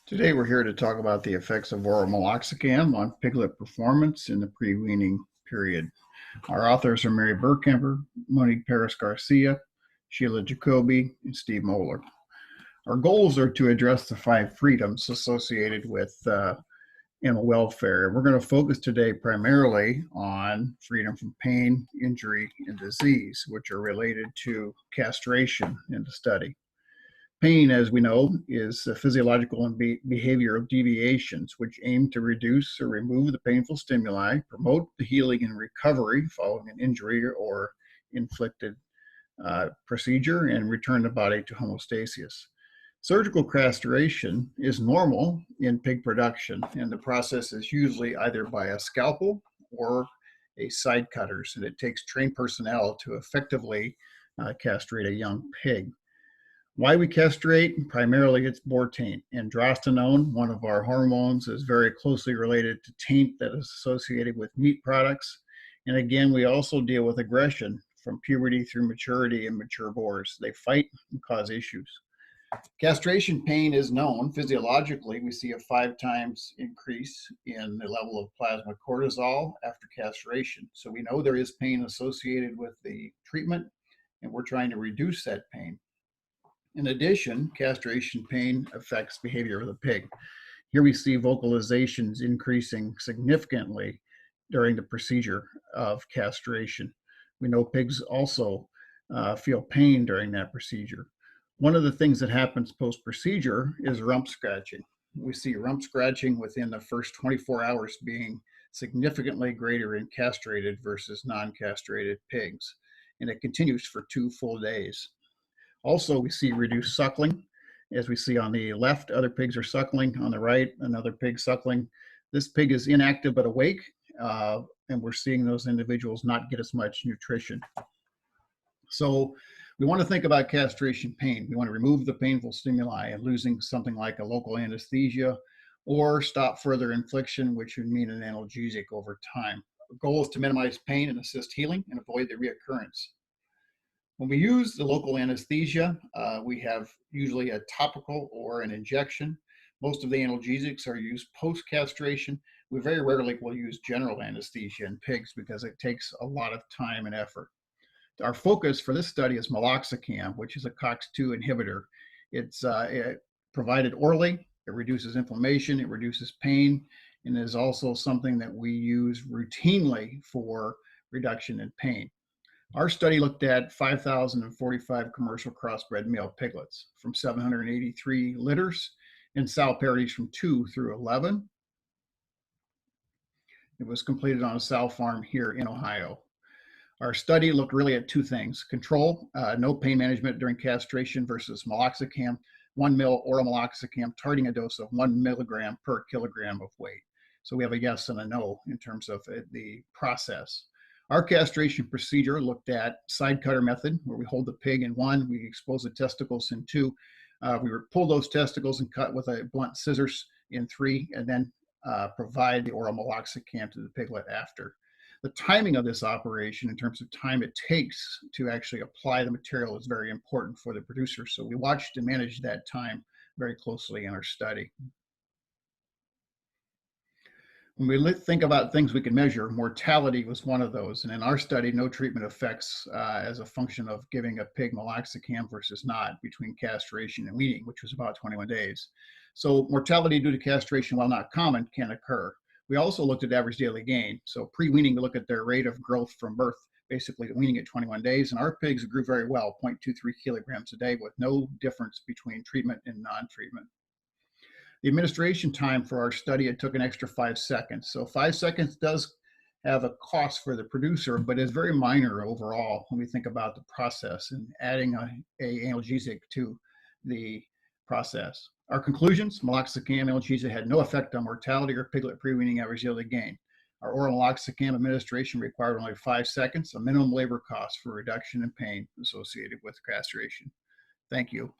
Today we're here to talk about the effects of oral meloxicam on piglet performance in the pre-weaning period. Our authors are Mary Burkhammer, Monique Paris-Garcia, Sheila Jacoby, and Steve Moeller. Our goals are to address the 5 freedoms associated with animal welfare. We're going to focus today primarily on freedom from pain, injury, and disease, which are related to castration in the study. Pain, as we know, is physiological and behavioral deviations which aim to reduce or remove the painful stimuli, promote the healing and recovery following an injury or inflicted procedure, and return the body to homeostasis. Surgical castration is normal in pig production, and the process is usually either by a scalpel or a side cutters, and it takes trained personnel to effectively castrate a young pig. Why we castrate? Primarily it's boar taint. Androstenone, one of our hormones, is very closely related to taint that is associated with meat products. And again, we also deal with aggression from puberty through maturity in mature boars. They fight and cause issues. Castration pain is known physiologically. We see a 5 times increase in the level of plasma cortisol after castration. So we know there is pain associated with the treatment, and we're trying to reduce that pain. In addition, castration pain affects behavior of the pig. Here we see vocalizations increasing significantly during the procedure of castration. We know pigs also feel pain during that procedure. One of the things that happens post-procedure is rump scratching. We see rump scratching within the first 24 hours being significantly greater in castrated versus non-castrated pigs, and it continues for 2 full days. Also, we see reduced suckling. As we see on the left, other pigs are suckling. On the right, another pig suckling. This pig is inactive but awake, and we're seeing those individuals not get as much nutrition. So we want to think about castration pain. We want to remove the painful stimuli and losing something like a local anesthesia or stop further infliction, which would mean an analgesic over time. The goal is to minimize pain and assist healing and avoid the reoccurrence. When we use the local anesthesia, we have usually a topical or an injection. Most of the analgesics are used post-castration. We very rarely will use general anesthesia in pigs because it takes a lot of time and effort. Our focus for this study is meloxicam, which is a COX-2 inhibitor. It's provided orally. It reduces inflammation, it reduces pain, and is also something that we use routinely for reduction in pain. Our study looked at 5,045 commercial crossbred male piglets from 783 litters and sow parities from 2 through 11. It was completed on a sow farm here in Ohio. Our study looked really at 2 things: control, no pain management during castration versus meloxicam, 1 ml oral meloxicam targeting a dose of 1 milligram per kilogram of weight. So we have a yes and a no in terms of the process. Our castration procedure looked at side cutter method, where we hold the pig in 1, we expose the testicles in 2, we pull those testicles and cut with a blunt scissors in 3, and then provide the oral meloxicam to the piglet after. The timing of this operation, in terms of time it takes to actually apply the material, is very important for the producer. So we watched and managed that time very closely in our study. When we think about things we can measure, mortality was one of those. And in our study, no treatment effects as a function of giving a pig meloxicam versus not between castration and weaning, which was about 21 days. So mortality due to castration, while not common, can occur. We also looked at average daily gain. So pre-weaning, to look at their rate of growth from birth, basically weaning at 21 days. And our pigs grew very well, 0.23 kilograms a day, with no difference between treatment and non-treatment. The administration time for our study, it took an extra 5 seconds. So 5 seconds does have a cost for the producer, but is very minor overall when we think about the process and adding a analgesic to the process. Our conclusions: meloxicam analgesia had no effect on mortality or piglet pre-weaning average daily gain. Our oral meloxicam administration required only 5 seconds, a minimum labor cost for reduction in pain associated with castration. Thank you.